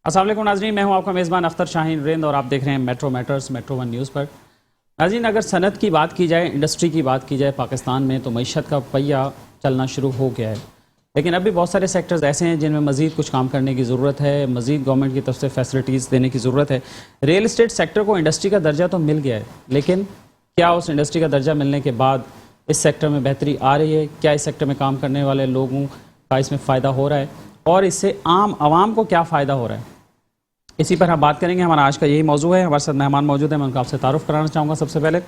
अस्सलाम वालेकुम नाज़रीन, मैं हूं आपका मेज़बान अख्तर शाहीन रिंद और आप देख रहे हैं metro matters metro one news पर। नाज़रीन, अगर सनत की बात की जाए, इंडस्ट्री की बात की जाए पाकिस्तान में, तो मईशत का पहिया चलना शुरू हो गया है, लेकिन अभी बहुत सारे सेक्टर्स ऐसे हैं जिनमें मज़ीद कुछ काम करने की ज़रूरत है, मज़ीद गवर्नमेंट की तरफ से फैसिलिटीज़ देने की ज़रूरत है। रियल इस्टेट सेक्टर को इंडस्ट्री का दर्जा तो मिल गया है, लेकिन क्या उस इंडस्ट्री का दर्जा मिलने के बाद इस सेक्टर में बेहतरी आ रही है? क्या इस सेक्टर में काम करने वाले लोगों का इसमें फ़ायदा हो रहा है और इससे आम आवाम को क्या फ़ायदा हो रहा है? इसी पर हम बात करेंगे। हमारा आज का यही मौजू है। हमारे साथ मेहमान मौजूद हैं, मैं उनका आपसे तारुफ कराना चाहूँगा। सबसे पहले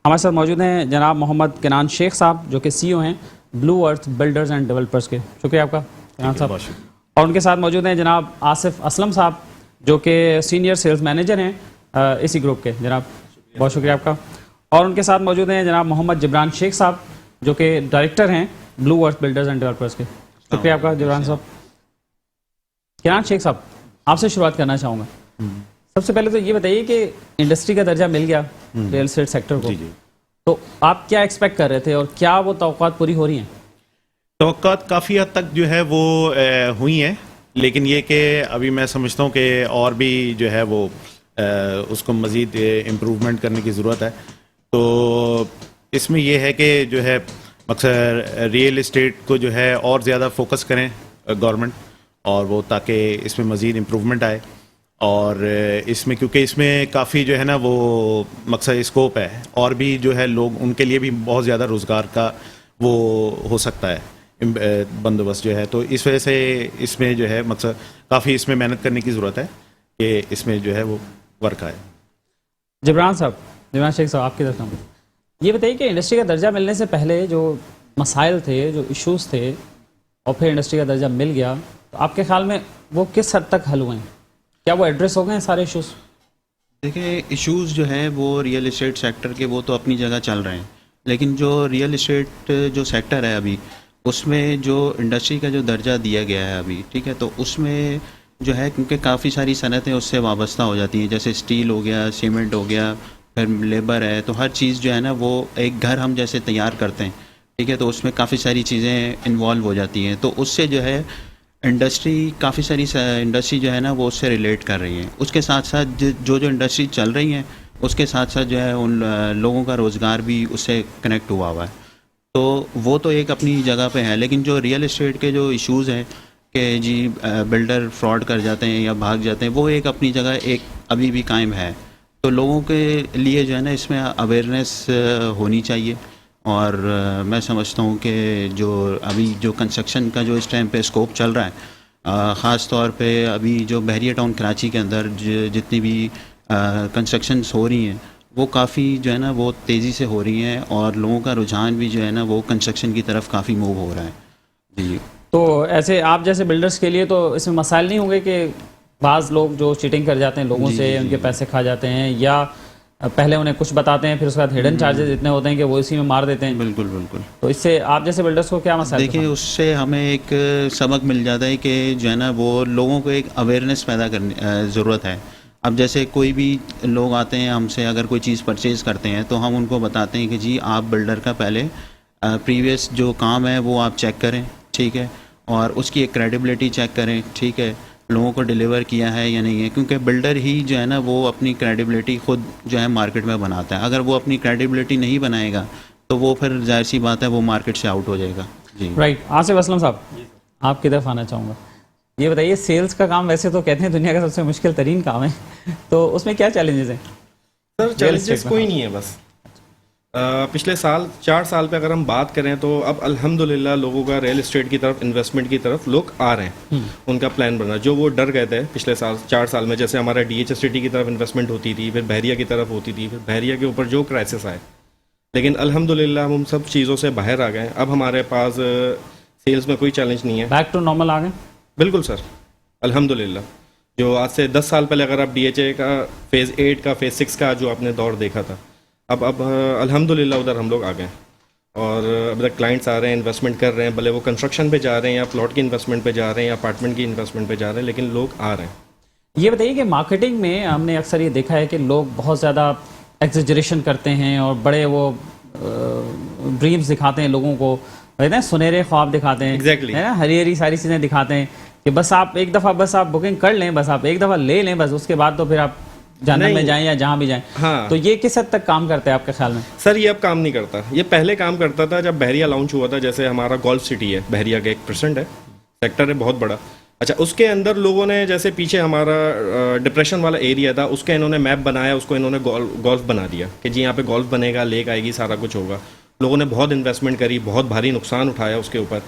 हमारे साथ मौजूद हैं जनाब मोहम्मद किनान शेख साहब, जो कि CEO हैं blue earth builders and developers के। शुक्रिया आपका किनान साहब। और उनके साथ मौजूद हैं जनाब आसिफ असलम साहब, जो कि सीनियर सेल्स मैनेजर हैं इसी ग्रुप के। जनाब बहुत शुक्रिया आपका। और उनके साथ मौजूद हैं जनाब मोहम्मद जिब्रान शेख साहब, जो कि डायरेक्टर हैं blue earth builders and developers के। शुक्रिया आपका जिब्रान साहब। किनान शेख साहब, आपसे शुरुआत करना चाहूँगा। सबसे पहले तो ये बताइए कि इंडस्ट्री का दर्जा मिल गया रियल एस्टेट सेक्टर को, तो आप क्या एक्सपेक्ट कर रहे थे और क्या वो तवक्कात पूरी हो रही हैं? तवक्कात काफ़ी हद तक जो है वो हुई हैं, लेकिन ये कि अभी मैं समझता हूँ कि और भी जो है वो उसको मज़ीद इम्प्रूवमेंट करने की ज़रूरत है। तो इसमें यह है कि जो है अक्सर रियल इस्टेट को जो है और ज़्यादा फोकस करें गवर्नमेंट, और वो ताकि इसमें मज़ीद इम्प्रूवमेंट आए। और इसमें क्योंकि इसमें काफ़ी जो है ना वो मकसद स्कोप है, और भी जो है लोग उनके लिए भी बहुत ज़्यादा रोज़गार का वो हो सकता है बंदोबस्त जो है। तो इस वजह से इसमें जो है मकसद काफ़ी इसमें मेहनत करने की ज़रूरत है कि इसमें जो है वो वर्क आए। जिब्रान साहब, जिब्रान शेख साहब, आपकी तरफ से ये बताइए कि इंडस्ट्री का दर्जा मिलने से पहले जो मसाइल थे, जो इश्यूज़ थे, और फिर इंडस्ट्री का दर्जा मिल गया, तो आपके ख्याल में वो किस हद तक हल हुए हैं? क्या वो एड्रेस हो गए हैं सारे इश्यूज़? देखिए, इश्यूज़ जो हैं वो रियल इस्टेट सेक्टर के वो तो अपनी जगह चल रहे हैं, लेकिन जो रियल इस्टेट जो सेक्टर है अभी, उसमें जो इंडस्ट्री का जो दर्जा दिया गया है अभी, ठीक है, तो उसमें जो है क्योंकि काफ़ी सारी सनतें उससे वाबस्ता हो जाती हैं, जैसे स्टील हो गया, सीमेंट हो गया, फिर लेबर है, तो हर चीज़ जो है ना वो एक घर हम जैसे तैयार करते हैं, ठीक है, तो उसमें काफ़ी सारी चीज़ें इन्वॉल्व हो जाती हैं। तो उससे जो है इंडस्ट्री काफ़ी सारी इंडस्ट्री जो है ना वो उससे रिलेट कर रही है। उसके साथ साथ जो इंडस्ट्री चल रही हैं उसके साथ साथ जो है उन लोगों का रोज़गार भी उससे कनेक्ट हुआ हुआ है। तो वो तो एक अपनी जगह पे है, लेकिन जो रियल इस्टेट के जो इश्यूज़ हैं कि जी बिल्डर फ्रॉड कर जाते हैं या भाग जाते हैं, वो एक अपनी जगह एक अभी भी कायम है। तो लोगों के लिए जो है ना इसमें अवेयरनेस होनी चाहिए। और मैं समझता हूँ कि जो अभी जो कंस्ट्रक्शन का जो इस टाइम पे स्कोप चल रहा है, ख़ास तौर पे अभी जो बहरिया टाउन कराची के अंदर जितनी भी कंस्ट्रक्शंस हो रही हैं वो काफ़ी जो है ना वो तेज़ी से हो रही हैं, और लोगों का रुझान भी जो है ना वो कंस्ट्रक्शन की तरफ काफ़ी मूव हो रहा है। जी, तो ऐसे आप जैसे बिल्डर्स के लिए तो इसमें मसाइल नहीं होंगे कि बाज़ लोग जो चीटिंग कर जाते हैं लोगों से, उनके पैसे खा जाते हैं, या पहले उन्हें कुछ बताते हैं फिर उसके बाद हिडन चार्जेस इतने होते हैं कि वो इसी में मार देते हैं? बिल्कुल बिल्कुल। तो इससे आप जैसे बिल्डर्स को क्या मसला? देखिए, उससे हमें एक सबक मिल जाता है कि जो है ना वो लोगों को एक अवेयरनेस पैदा करने ज़रूरत है। अब जैसे कोई भी लोग आते हैं हमसे, अगर कोई चीज़ परचेज़ करते हैं तो हम उनको बताते हैं कि जी आप बिल्डर का पहले प्रीवियस जो काम है वो आप चेक करें, ठीक है, और उसकी एक क्रेडिबिलिटी चेक करें, ठीक है, लोगों को डिलीवर किया है या नहीं है, क्योंकि बिल्डर ही जो है ना वो अपनी क्रेडिबिलिटी खुद जो है मार्केट में बनाता है। अगर वो अपनी क्रेडिबिलिटी नहीं बनाएगा तो वो फिर जाहिर सी बात है वो मार्केट से आउट हो जाएगा। जी राइट। आसिफ असलम साहब, आपकी तरफ आना चाहूँगा। ये बताइए, सेल्स का काम वैसे तो कहते हैं दुनिया का सबसे मुश्किल तरीन काम है, तो उसमें क्या चैलेंजेस हैं? सर चैलेंजेस कोई नहीं है, बस पिछले 4 साल पे अगर हम बात करें तो अब अल्हम्दुलिल्लाह लोगों का रियल एस्टेट की तरफ, इन्वेस्टमेंट की तरफ लोग आ रहे हैं। उनका प्लान बना, जो वो डर गए थे पिछले 4 साल में, जैसे हमारा DH सिटी की तरफ इन्वेस्टमेंट होती थी, फिर बहरिया की तरफ होती थी, फिर बहरिया के ऊपर जो क्राइसिस आए, लेकिन अल्हम्दुलिल्लाह हम सब चीज़ों से बाहर आ गए। अब हमारे पास सेल्स में कोई चैलेंज नहीं है, बैक टू नॉर्मल आ गए। बिल्कुल सर, अल्हम्दुलिल्लाह। जो आज से 10 साल पहले अगर आप DHA का फेज़ 8 का फेज़ 6 का जो आपने दौर देखा था, अब अल्हम्दुलिल्लाह उधर हम लोग आ गए, और अब तक क्लाइंट्स आ रहे हैं, इन्वेस्टमेंट कर रहे हैं, भले वो कंस्ट्रक्शन पे जा रहे हैं या प्लॉट की इन्वेस्टमेंट पे जा रहे हैं या अपार्टमेंट की इन्वेस्टमेंट पे जा रहे हैं, लेकिन लोग आ रहे हैं। ये बताइए कि मार्केटिंग में हमने अक्सर ये देखा है कि लोग बहुत ज़्यादा एग्जेजरेशन करते हैं और बड़े वो ड्रीम्स दिखाते हैं लोगों को, कहते हैं सुनहरे ख्वाब दिखाते हैं, Exactly. है ना, हरी हरी सारी चीज़ें दिखाते हैं कि کہ بس آپ ایک دفعہ بس آپ بکنگ کر لیں, بس آپ ایک دفعہ لے لیں, بس اس کے بعد تو پھر آپ جہنم میں جائیں یا جہاں بھی جائیں. ہاں. تو یہ کس حد تک کام کرتا ہے آپ کے خیال میں؟ سر یہ اب کام نہیں کرتا. یہ پہلے کام کرتا تھا جب بحریہ لانچ ہوا تھا. جیسے ہمارا گولف سٹی ہے, بحریہ کا 1% ہے, سیکٹر ہے بہت بڑا. اچھا, اس کے اندر لوگوں نے جیسے پیچھے ہمارا ڈپریشن والا ایریا تھا, اس کا انہوں نے میپ بنایا, اس کو انہوں نے گولف بنا دیا کہ جی یہاں پہ گولف بنے گا, لیک آئے گی, سارا کچھ ہوگا. لوگوں نے بہت انویسٹمنٹ کری, بہت بھاری نقصان اٹھایا اس کے اوپر.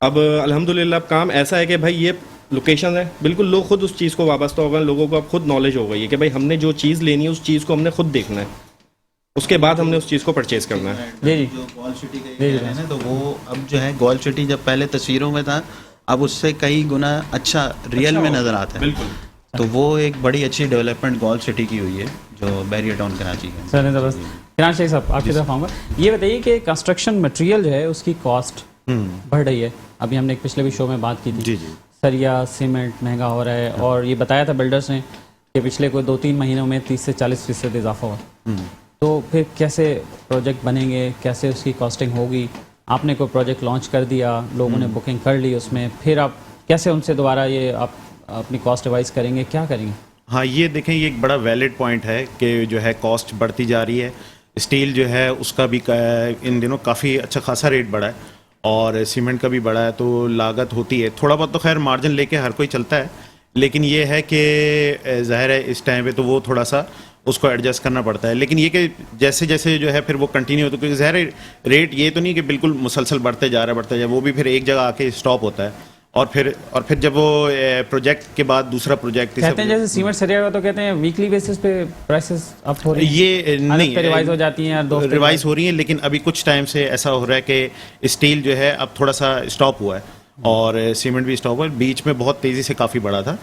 اب الحمدللہ اب کام ایسا ہے کہ بھائی یہ لوکیشن ہے, بالکل لوگ خود اس چیز کو وابستہ ہو گئے. لوگوں کو اب خود نالج ہو گئی ہے کہ بھائی ہم نے جو چیز لینی ہے اس چیز کو ہم نے خود دیکھنا ہے, اس کے بعد ہم نے اس چیز کو پرچیز کرنا ہے. جی جو گولف سٹی کا ایریا ہے نا, تو وہ اب جو ہے گولف سٹی جب پہلے تصویروں میں تھا, اب اس سے کئی گنا اچھا ریئل میں نظر آتا ہے. بالکل. تو وہ ایک بڑی اچھی ڈیولپمنٹ گولف سٹی کی ہوئی ہے جو بحریہ ٹاؤن کراچی ہے. سر زبردست. کنان شیخ صاحب آپ کی طرف آؤں گا. یہ بتائیے کہ کنسٹرکشن مٹیریل جو ہے اس کی کاسٹ بڑھ رہی ہے. ابھی ہم نے ایک پچھلے بھی شو میں بات کی تھی. جی جی. سریا سیمنٹ مہنگا ہو رہا ہے, اور یہ بتایا تھا بلڈرز نے کہ پچھلے کوئی 2-3 مہینوں میں 30 سے 40% اضافہ ہوا. تو پھر کیسے پروجیکٹ بنیں گے, کیسے اس کی کاسٹنگ ہوگی؟ آپ نے کوئی پروجیکٹ لانچ کر دیا, لوگوں نے بکنگ کر لی اس میں, پھر آپ کیسے ان سے دوبارہ یہ آپ اپنی کاسٹ ریوائز کریں گے, کیا کریں گے؟ ہاں, یہ دیکھیں یہ ایک بڑا ویلڈ پوائنٹ ہے کہ جو ہے کاسٹ بڑھتی جا رہی ہے. اسٹیل جو ہے اس کا بھی ان دنوں کافی اچھا خاصا ریٹ بڑھا ہے, اور سیمنٹ کا بھی بڑھا ہے, تو لاگت ہوتی ہے. تھوڑا بہت تو خیر مارجن لے کے ہر کوئی چلتا ہے, لیکن یہ ہے کہ ظاہر ہے اس ٹائم پہ تو وہ تھوڑا سا اس کو ایڈجسٹ کرنا پڑتا ہے. لیکن یہ کہ جیسے جیسے جو ہے پھر وہ کنٹینیو ہوتا ہے, کیونکہ ظاہر ریٹ یہ تو نہیں کہ بالکل مسلسل بڑھتے جا رہا ہے, وہ بھی پھر ایک جگہ آ کے اسٹاپ ہوتا ہے, اور پھر جب وہ پروجیکٹ کے بعد دوسرا پروجیکٹ کہتے ہیں جیسے سیمنٹ سریا کا تو کہتے ہیں ویکلی بیسس پہ پرائسز اپ ہو رہی ہیں, یہ نہیں ریوائز ہو جاتی ہیں, ریوائز ہو رہی ہیں, لیکن ابھی کچھ ٹائم سے ایسا ہو رہا ہے کہ اسٹیل جو ہے اب تھوڑا سا اسٹاپ ہوا ہے, اور سیمنٹ بھی اسٹاپ ہوا ہے. بیچ میں بہت تیزی سے کافی بڑھا تھا,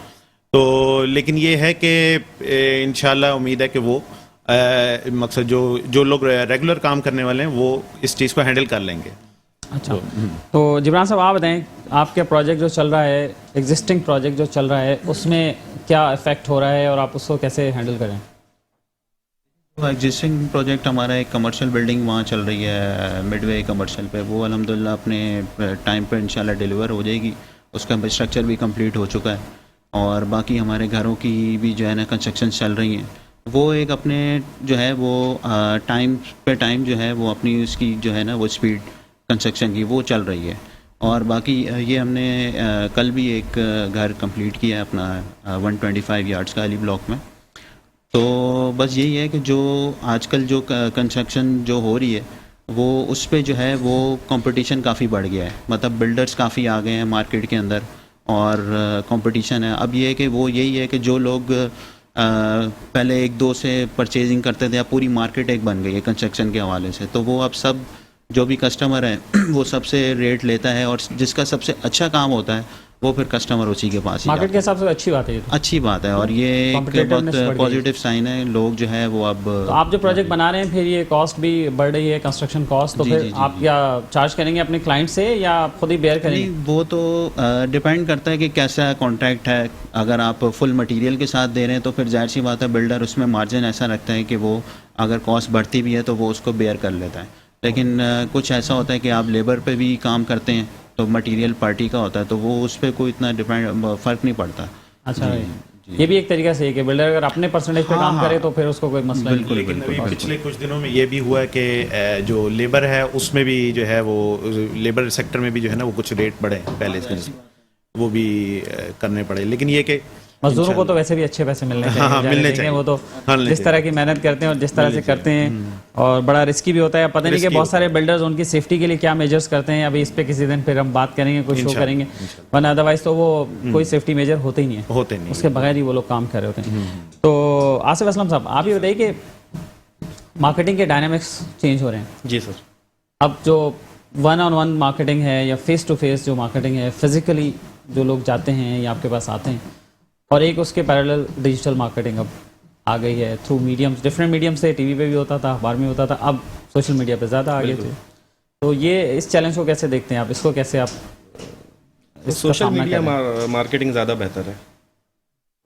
تو لیکن یہ ہے کہ انشاءاللہ امید ہے کہ وہ مقصد جو لوگ ریگولر کام کرنے والے ہیں وہ اس چیز کو ہینڈل کر لیں گے. اچھا, تو جبران صاحب آپ بتائیں آپ کے پروجیکٹ جو چل رہا ہے, ایگزسٹنگ پروجیکٹ جو چل رہا ہے, اس میں کیا افیکٹ ہو رہا ہے اور آپ اس کو کیسے ہینڈل کریں؟ ایگزسٹنگ پروجیکٹ ہمارا ایک کمرشل بلڈنگ وہاں چل رہی ہے مڈ وے کمرشل پہ, وہ الحمدللہ اپنے ٹائم پہ انشاءاللہ ڈیلیور ہو جائے گی. اس کا اسٹرکچر بھی کمپلیٹ ہو چکا ہے, اور باقی ہمارے گھروں کی بھی جو ہے نا کنسٹرکشن چل رہی ہیں. وہ ایک اپنے جو ہے وہ ٹائم پہ ٹائم جو ہے وہ اپنی اس کی جو ہے نا وہ اسپیڈ کنسٹرکشن کی وہ چل رہی ہے. اور باقی یہ ہم نے کل بھی ایک گھر کمپلیٹ کیا ہے اپنا 125 یارڈس کا علی بلاک میں. تو بس یہی ہے کہ جو آج کل جو کنسٹرکشن جو ہو رہی ہے وہ اس پہ جو ہے وہ کمپٹیشن کافی بڑھ گیا ہے. مطلب بلڈرز کافی آ گئے ہیں مارکیٹ کے اندر, اور کمپٹیشن ہے. اب یہ ہے کہ وہ یہی ہے کہ جو لوگ پہلے 1-2 سے پرچیزنگ کرتے تھے, اب پوری مارکیٹ ایک بن گئی ہے کنسٹرکشن کے حوالے سے. تو وہ اب سب جو بھی کسٹمر ہے وہ سب سے ریٹ لیتا ہے, اور جس کا سب سے اچھا کام ہوتا ہے وہ پھر کسٹمر اسی کے پاس ہی مارکیٹ کے حساب سے اچھی بات ہے, اچھی بات ہے, اور یہ ایک بہت پازیٹیو سائن ہے. لوگ جو ہے وہ اب آپ جو پروجیکٹ بنا رہے ہیں پھر یہ کاسٹ بھی بڑھ رہی ہے, کنسٹرکشن کاسٹ, تو پھر آپ کیا چارج کریں گے اپنے کلائنٹ سے یا خود ہی بیئر کریں گے؟ وہ تو ڈیپینڈ کرتا ہے کہ کیسا کانٹریکٹ ہے. اگر آپ فل مٹیریل کے ساتھ دے رہے ہیں تو پھر ظاہر سی بات ہے بلڈر اس میں مارجن ایسا رکھتا ہے کہ وہ اگر کاسٹ بڑھتی بھی ہے تو وہ اس کو بیئر کر لیتا ہے. لیکن کچھ ایسا ہوتا ہے کہ آپ لیبر پہ بھی کام کرتے ہیں تو مٹیریل پارٹی کا ہوتا ہے, تو وہ اس پہ کوئی اتنا فرق نہیں پڑتا. اچھا, یہ بھی ایک طریقہ سے ہے کہ بلڈر اگر اپنے پرسنٹیج پہ کام کرے تو پھر اس کو کوئی مسئلہ نہیں. لیکن ابھی پچھلے کچھ دنوں میں یہ بھی ہوا ہے کہ جو لیبر ہے اس میں بھی جو ہے وہ لیبر سیکٹر میں بھی جو ہے نا وہ کچھ ریٹ بڑھے پہلے سے, وہ بھی کرنے پڑے. لیکن یہ کہ مزدوروں کو تو ویسے بھی اچھے پیسے ملنے چاہیے, وہ تو جس طرح کی محنت کرتے ہیں اور جس طرح سے کرتے ہیں, اور بڑا رسکی بھی ہوتا ہے. پتہ نہیں کہ بہت سارے بلڈرز ان کی سیفٹی کے لیے کیا میجرز کرتے ہیں, ابھی اس پہ کسی دن پھر ہم بات کریں گے, کوئی شو کریں گے, ورنہ ادروائز تو وہ کوئی سیفٹی میجر ہوتے ہی نہیں ہے, اس کے بغیر ہی وہ لوگ کام کر رہے ہوتے ہیں. تو آصف اسلم صاحب آپ یہ بتائیے کہ مارکیٹنگ کے ڈائنامکس چینج ہو رہے ہیں. جی سر. اب جو 1-on-1 مارکیٹنگ ہے یا فیس ٹو فیس جو مارکیٹنگ ہے, فزیکلی جو لوگ جاتے ہیں یا آپ کے پاس آتے ہیں, اور ایک اس کے پیرالل ڈیجیٹل مارکیٹنگ اب آ گئی ہے تھرو میڈیمس, ڈفرینٹ میڈیم سے, ٹی وی پہ بھی ہوتا تھا, اخبار میں ہوتا تھا, اب سوشل میڈیا پہ زیادہ آگے تھے. تو یہ اس چیلنج کو کیسے دیکھتے ہیں آپ, اس کو کیسے آپ سوشل میڈیا مارکیٹنگ زیادہ بہتر ہے,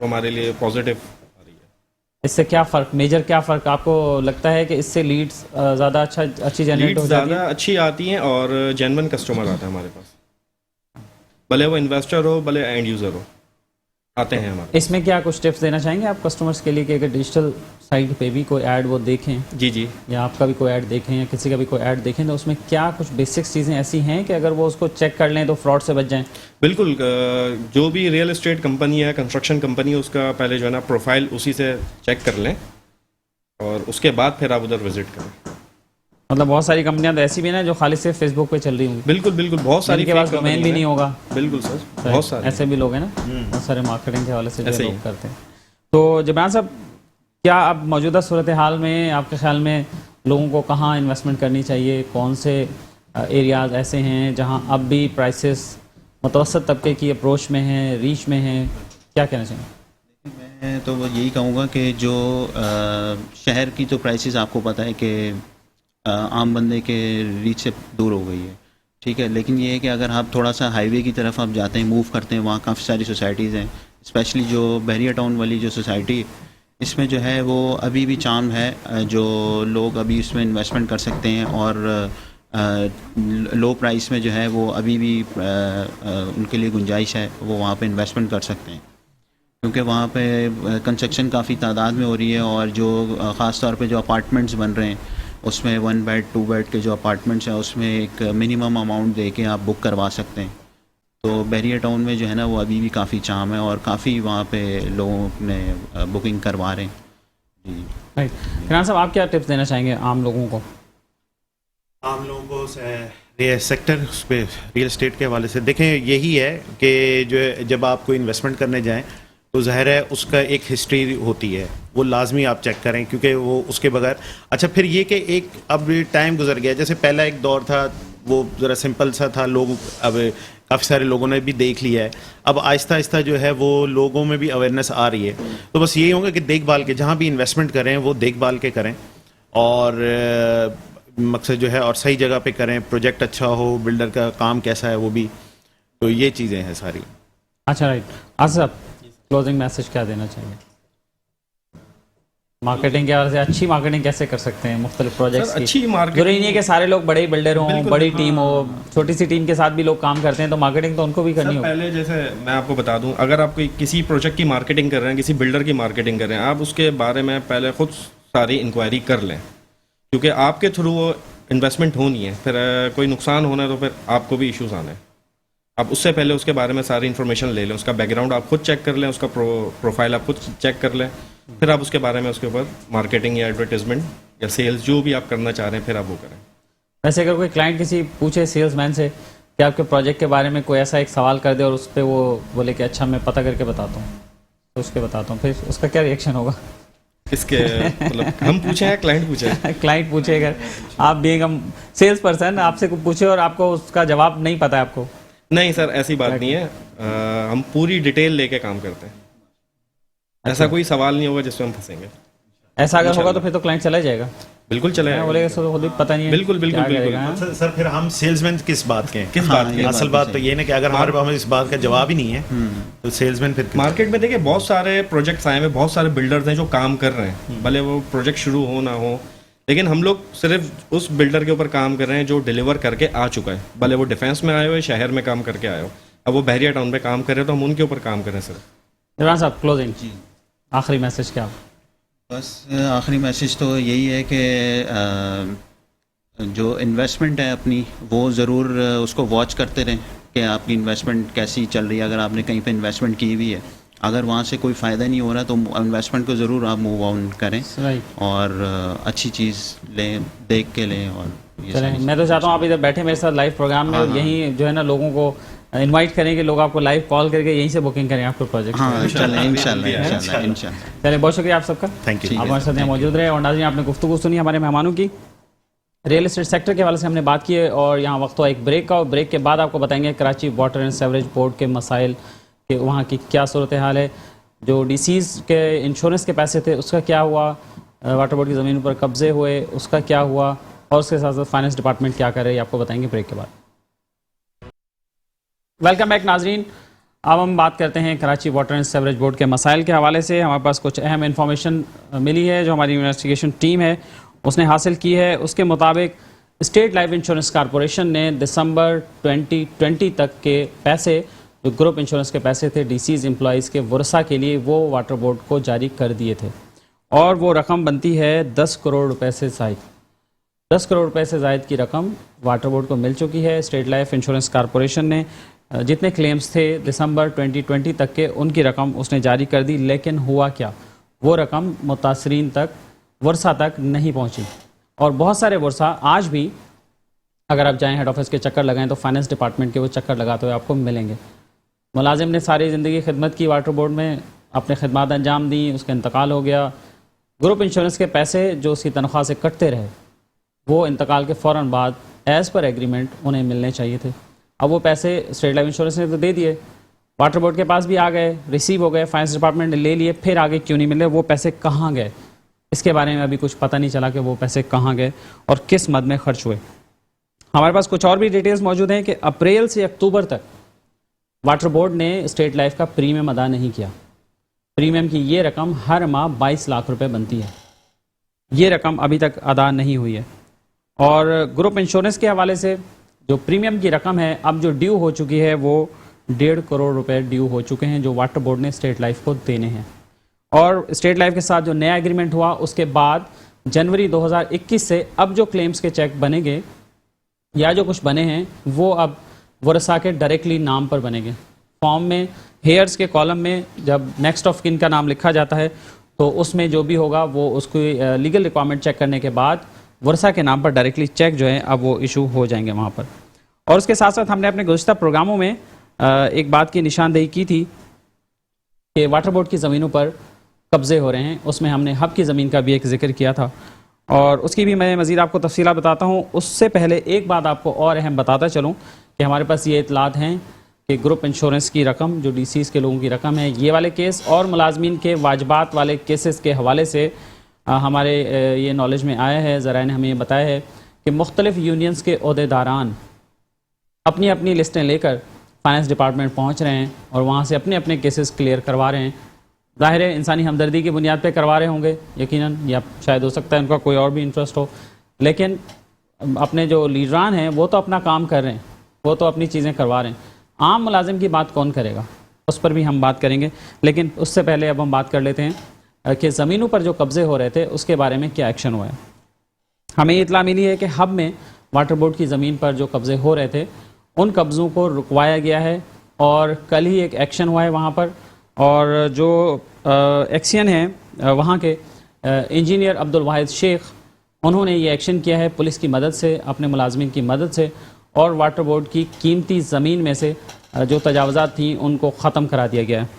ہمارے لیے پازیٹیو آ رہی ہے. اس سے کیا فرق, میجر کیا فرق آپ کو لگتا ہے کہ اس سے لیڈز زیادہ اچھی جنریٹ ہو جاتی ہیں, زیادہ اچھی آتی ہیں اور جینون کسٹمر آتا ہے ہمارے پاس. भले वो इन्वेस्टर हो भले एंड यूज़र हो, आते हैं हमारे। इसमें क्या कुछ टिप्स देना चाहेंगे आप कस्टमर्स के लिए कि अगर डिजिटल साइट पे भी कोई ऐड वो देखें जी जी, या आपका भी कोई ऐड देखें या किसी का भी कोई ऐड देखें, तो उसमें क्या कुछ बेसिक्स चीज़ें ऐसी हैं कि अगर वो उसको चेक कर लें तो फ्रॉड से बच जाएं? बिल्कुल। जो भी रियल एस्टेट कंपनी है, कंस्ट्रक्शन कंपनी है, उसका पहले जो है ना प्रोफाइल उसी से चेक कर लें और उसके बाद फिर आप उधर विजिट करें। मतलब बहुत सारी कंपनियां तो ऐसी भी ना जो खाली सिर्फ फेसबुक पे चल रही होंगी, बिल्कुल बिल्कुल, बहुत सारी जिनके पास fake डोमेन company भी हैं। नहीं होगा। बिल्कुल सर, बहुत सारे ऐसे भी लोग हैं ना, बहुत सारे मार्केटिंग के हवाले से जो ऐसे ही। लोग करते हैं। तो जबरान साहब, क्या अब मौजूदा सूरत हाल में आपके ख्याल में लोगों को कहाँ इन्वेस्टमेंट करनी चाहिए? कौन से एरियाज ऐसे हैं जहाँ अब भी प्राइसेस मुतवसत तबके की अप्रोच में हैं, रीच में हैं? क्या कहना चाहिए? मैं तो वो यही कहूँगा कि जो शहर की तो प्राइसेस आपको पता है कि आम बंदे के रीच से दूर हो गई है, ठीक है, लेकिन ये है कि अगर आप थोड़ा सा हाईवे की तरफ आप जाते हैं, मूव करते हैं, वहाँ काफ़ी सारी सोसाइटीज़ हैं, स्पेशली जो बहरिया टाउन वाली जो सोसाइटी, इसमें जो है वो अभी भी चार्म है, जो लोग अभी इसमें इन्वेस्टमेंट कर सकते हैं और लो प्राइस में जो है वो अभी भी उनके लिए गुंजाइश है, वो वहाँ पे इन्वेस्टमेंट कर सकते हैं, क्योंकि वहाँ पे कंस्ट्रक्शन काफ़ी तादाद में हो रही है और जो ख़ास तौर पे जो अपार्टमेंट्स बन रहे हैं उसमें 1 बेड 2 बेड के जो अपार्टमेंट्स हैं उसमें एक मिनिमम अमाउंट दे के आप बुक करवा सकते हैं। तो बहरिया टाउन में जो है ना वो अभी भी काफ़ी चार्म है और काफ़ी वहाँ पे लोगों ने बुकिंग करवा रहे हैं। जी राइट, किरान साहब, आप क्या टिप्स देना चाहेंगे आम लोगों को? आम लोगों को ये सेक्टर उस पे रियल एस्टेट के हवाले से देखें, यही है कि जो जब आप कोई इन्वेस्टमेंट करने जाएं तो ज़ाहिर है उसका एक हिस्ट्री होती है, वो लाजमी आप चेक करें, क्योंकि वो उसके बगैर अच्छा फिर ये कि एक अब टाइम गुजर गया, जैसे पहला एक दौर था वो ज़रा सिंपल सा था, लोग अब काफ़ी सारे लोगों ने भी देख लिया है, अब आहिस्ता आहिस्ता जो है वो लोगों में भी अवेयरनेस आ रही है। तो बस यही होगा कि देखभाल के जहाँ भी इन्वेस्टमेंट करें वो देखभाल के करें और मकसद जो है और सही जगह पे करें, प्रोजेक्ट अच्छा हो, बिल्डर का काम कैसा है वो भी, तो ये चीज़ें हैं सारी। अच्छा, राइट। आसिफ साहब, क्लोजिंग मैसेज क्या देना चाहिए? मार्केटिंग के हवाले से अच्छी मार्केटिंग कैसे कर सकते हैं मुख्तलिफ प्रोजेक्ट्स की? अच्छी मार्केटिंग जरूरी नहीं है कि सारे लोग बड़े बिल्डर हों, बड़ी टीम हो, छोटी सी टीम के साथ भी लोग काम करते हैं, तो मार्केटिंग तो उनको भी करनी होगी। पहले जैसे मैं आपको बता दूं, अगर आप कोई किसी प्रोजेक्ट की मार्केटिंग कर रहे हैं, किसी बिल्डर की मार्केटिंग कर रहे हैं, आप उसके बारे में पहले खुद सारी इंक्वायरी कर लें, क्योंकि आपके थ्रू वो इन्वेस्टमेंट होनी है, फिर कोई नुकसान होना है तो फिर आपको भी इश्यूज आने हैं। आप उससे पहले उसके बारे में सारी इन्फॉर्मेशन ले लें, उसका बैकग्राउंड आप खुद चेक कर लें, उसका प्रोफाइल आप खुद चेक कर लें, फिर आप उसके बारे में उसके ऊपर मार्केटिंग या एडवर्टाइजमेंट या सेल्स जो भी आप करना चाह रहे हैं फिर आप वो करें। वैसे अगर कोई क्लाइंट किसी पूछे सेल्समैन से कि आपके प्रोजेक्ट के बारे में कोई ऐसा एक सवाल कर दे और उस पर वो बोले कि अच्छा मैं पता करके बताता हूँ, तो उसके बताता हूँ, फिर उसका क्या रिएक्शन होगा? इसके मतलब हम पूछे हैं, क्लाइंट पूछे हैं? क्लाइंट पूछे, अगर आप बीइंग अ सेल्स पर्सन आपसे पूछे और आपको उसका जवाब नहीं पता है आपको? नहीं सर, ऐसी बात नहीं है, हम पूरी डिटेल लेके काम करते हैं, ऐसा कोई सवाल नहीं होगा जिसमें हम फंसेंगे। ऐसा अगर होगा तो फिर तो क्लाइंट चला जाएगा, बिल्कुल चले बोलेगा सर खुद भी पता नहीं है बिल्कुल बिल्कुल क्या बिल्कुल करेगा, हाँ? सर फिर हम सेल्समैन किस बात के हैं? किस बात की? असल बात तो ये है ना कि अगर हमारे पास इस बात का जवाब ही नहीं है तो सेल्समैन फिर मार्केट में देखिए बहुत सारे प्रोजेक्ट्स आए हैं, बहुत सारे बिल्डर्स हैं जो काम कर रहे हैं, भले वो प्रोजेक्ट शुरू हो ना हो, लेकिन हम लोग सिर्फ उस बिल्डर के ऊपर काम कर रहे हैं जो डिलीवर करके आ चुका है, भले वो डिफेंस में आए हो या शहर में काम करके आए हो। अब वो बहरिया टाउन पे काम कर रहे हैं तो हम उनके ऊपर काम कर रहे हैं सर। जवान साहब, क्लोजिंग आखिरी मैसेज क्या? बस आखिरी मैसेज तो यही है कि जो इन्वेस्टमेंट है अपनी वो ज़रूर उसको वॉच करते रहें कि आपकी इन्वेस्टमेंट कैसी चल रही है। अगर आपने कहीं पे इन्वेस्टमेंट की हुई है, अगर वहाँ से कोई फ़ायदा नहीं हो रहा तो इन्वेस्टमेंट को ज़रूर आप मूव ऑन करें और अच्छी चीज़ लें, देख के लें। और चलें, मैं तो चाहता हूँ आप इधर बैठे मेरे साथ लाइव प्रोग्राम में, और यहीं जो है ना लोगों को इनवाइट करें कि लोग आपको लाइव कॉल करके यहीं से बुकिंग करें आपको प्रोजेक्ट। हाँ, इंशाल्लाह। चलिए, बहुत शुक्रिया आप सबका, थैंक यू, आप हमारे साथ यहाँ मौजूद रहे। और नाज़रीन, आपने गुफ्तगू सुनी हमारे मेहमानों की, रियल एस्टेट सेक्टर के हवाले से हमने बात की है, और यहाँ वक्त हुआ एक ब्रेक का, और ब्रेक के बाद आपको बताएंगे Karachi water and sewerage board के मसाइल के, वहाँ की क्या सूरत हाल है, जो डीसीज़ के इंश्योरेंस के पैसे थे उसका क्या हुआ, वाटर बोर्ड की ज़मीन पर कब्जे हुए उसका क्या हुआ, और उसके साथ साथ फाइनेंस डिपार्टमेंट क्या कर रही है, आपको बताएंगे ब्रेक के बाद। वेलकम बैक नाजरीन, अब हम बात करते हैं Karachi water and sewerage board के मसाइल के हवाले से। हमारे पास कुछ अहम इन्फॉर्मेशन मिली है जो हमारी इन्वेस्टिगेशन टीम है उसने हासिल की है। उसके मुताबिक स्टेट लाइफ इंश्योरेंस कॉरपोरेशन ने दिसंबर 2020 तक के पैसे, जो ग्रुप इंश्योरेंस के पैसे थे डीसीज एम्प्लॉयज़ के वर्सा के लिए, वो वाटर बोर्ड को जारी कर दिए थे और वो रकम बनती है 10 करोड़ रुपए से ज़ायद। 10 करोड़ रुपए से ज़ायद की रकम वाटर बोर्ड को मिल चुकी है। स्टेट लाइफ इंश्योरेंस कॉरपोरेशन ने जितने क्लेम्स थे दिसंबर 2020 तक के, उनकी रकम उसने जारी कर दी, लेकिन हुआ क्या, वो रकम मुतासरीन तक, वर्सा तक नहीं पहुंची। और बहुत सारे वर्सा आज भी, अगर आप जाएं हेड ऑफिस के चक्कर लगाएं तो फाइनेंस डिपार्टमेंट के वो चक्कर लगाते हुए आपको मिलेंगे। मुलाजिम ने सारी ज़िंदगी खिदमत की वाटर बोर्ड में, अपने खिदमत अंजाम दी, उसका इंतकाल हो गया। ग्रुप इंश्योरेंस के पैसे जो उसकी तनख्वाह से कटते रहे, वो इंतकाल के फ़ौरन बाद एज़ पर एग्रीमेंट उन्हें मिलने चाहिए थे। अब वो पैसे स्टेट लाइफ इंश्योरेंस ने तो दे दिए, वाटर बोर्ड के पास भी आ गए, रिसीव हो गए, फाइनेंस डिपार्टमेंट ने ले लिए, फिर आगे क्यों नहीं मिले, वो पैसे कहाँ गए, इसके बारे में अभी कुछ पता नहीं चला कि वो पैसे कहाँ गए और किस मद में खर्च हुए। हमारे पास कुछ और भी डिटेल्स मौजूद हैं कि अप्रैल से अक्टूबर तक वाटर बोर्ड ने स्टेट लाइफ का प्रीमियम अदा नहीं किया। प्रीमियम की ये रकम हर माह 22 लाख रुपए बनती है, ये रकम अभी तक अदा नहीं हुई है। और ग्रुप इंश्योरेंस के हवाले से जो प्रीमियम की रकम है, अब जो ड्यू हो चुकी है, वो 1.5 करोड़ रुपए ड्यू हो चुके हैं, जो वाटर बोर्ड ने स्टेट लाइफ को देने हैं। और स्टेट लाइफ के साथ जो नया एग्रीमेंट हुआ, उसके बाद जनवरी 2021 से अब जो क्लेम्स के चेक बनेंगे या जो कुछ बने हैं, वो अब वर्सा के डायरेक्टली नाम पर बनेंगे। फॉर्म में हेयर्स के कॉलम में जब नेक्स्ट ऑफ किन का नाम लिखा जाता है, तो उसमें जो भी होगा वो उसकी लीगल रिक्वायरमेंट चेक करने के बाद वर्सा के नाम पर डायरेक्टली चेक जो है अब वो इशू हो जाएंगे वहाँ पर। और उसके साथ साथ हमने अपने गुज़िश्ता प्रोग्रामों में एक बात की निशानदेही की थी कि वाटर बोर्ड की ज़मीनों पर कब्ज़े हो रहे हैं, उसमें हमने हब की ज़मीन का भी एक जिक्र किया था और उसकी भी मैं मज़ीद आपको तफसीलात बताता हूँ। उससे पहले एक बात आपको और अहम बताता चलूँ कि हमारे पास ये इतलात हैं कि ग्रुप इंश्योरेंस की रकम, जो डीसीज़ के लोगों की रकम है, ये वाले केस और मुलाजमीन के वाजबात वाले केसेस के हवाले से हमारे ये नॉलेज में आया है, ज़राए ने हमें ये बताया है कि मुख्तलिफ़ यूनियंस के ओहदेदारान अपनी अपनी लिस्टें लेकर फाइनेंस डिपार्टमेंट पहुंच रहे हैं और वहां से अपने अपने केसेस क्लियर करवा रहे हैं। ज़ाहिर है इंसानी हमदर्दी की बुनियाद पे करवा रहे होंगे यकीनन, या शायद हो सकता है उनका कोई और भी इंटरेस्ट हो, लेकिन अपने जो लीडरान हैं वो तो अपना काम कर रहे हैं, वो तो अपनी चीज़ें करवा रहे हैं। आम मुलाजिम की बात कौन करेगा, उस पर भी हम बात करेंगे। लेकिन उससे पहले अब हम बात कर लेते हैं कि ज़मीनों पर जो कब्ज़े हो रहे थे उसके बारे में क्या एक्शन हुआ है। हमें ये इतला मिली है कि हब में वाटर बोर्ड की ज़मीन पर जो कब्ज़े हो रहे थे, उन कब्ज़ों को रुकवाया गया है और कल ही एक एक्शन हुआ है वहाँ पर। और जो एक्शन है वहाँ के इंजीनियर अब्दुल वाहिद शेख, उन्होंने ये एक्शन किया है पुलिस की मदद से, अपने मुलाजमीन की मदद से, और वाटर बोर्ड की कीमती ज़मीन में से जो तजावज़ात थी उनको ख़त्म करा दिया गया है।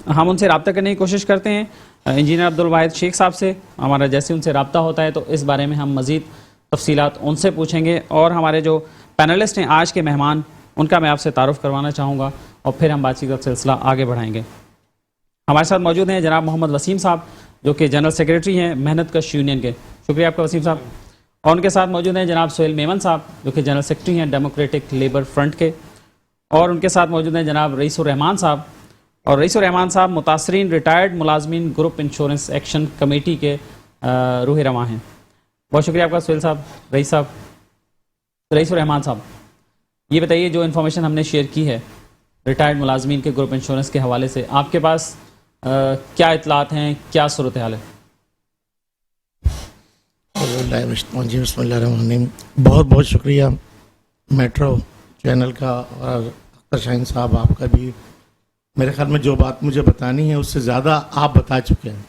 हम उनसे रब्ता करने की कोशिश करते हैं इंजीनियर अब्दुल वाहिद शेख साहब से। हमारा जैसे उनसे रब्ता होता है तो इस बारे में हम मज़ीद तफसीलात उनसे पूछेंगे। और हमारे जो पैनलिस्ट हैं आज के मेहमान, उनका मैं आपसे तारुफ़ करवाना चाहूँगा और फिर हम बातचीत का सिलसिला आगे बढ़ाएंगे। हमारे साथ मौजूद हैं जनाब मोहम्मद वसीम साहब, जो कि जनरल सेक्रेटरी हैं मेहनत कश यूनियन के। शुक्रिया आपका वसीम साहब। और उनके साथ मौजूद हैं जनाब सोहेल मेमन साहब, जो कि जनरल सेक्रेटरी हैं डेमोक्रेटिक लेबर फ्रंट के। और उनके साथ मौजूद हैं जनाब रईसुर रहमान साहब, और रईसुर रहमान साहब मुतासरीन रिटायर्ड मुलाजमीन ग्रुप इंश्योरेंस एक्शन कमेटी के रूह रवां हैं। बहुत शुक्रिया आपका सोहेल साहब, रईस साहब। रईसुर रहमान साहब, ये बताइए जो इन्फॉर्मेशन हमने शेयर की है रिटायर्ड मुलाजमीन के ग्रुप इंश्योरेंस के हवाले से, आपके पास क्या इतलात हैं, क्या सूरत हाल है? बहुत बहुत शुक्रिया मेट्रो चैनल का और अख्तर शाहीन साहब आपका भी। मेरे ख्याल में जो बात मुझे बतानी है उससे ज़्यादा आप बता चुके हैं,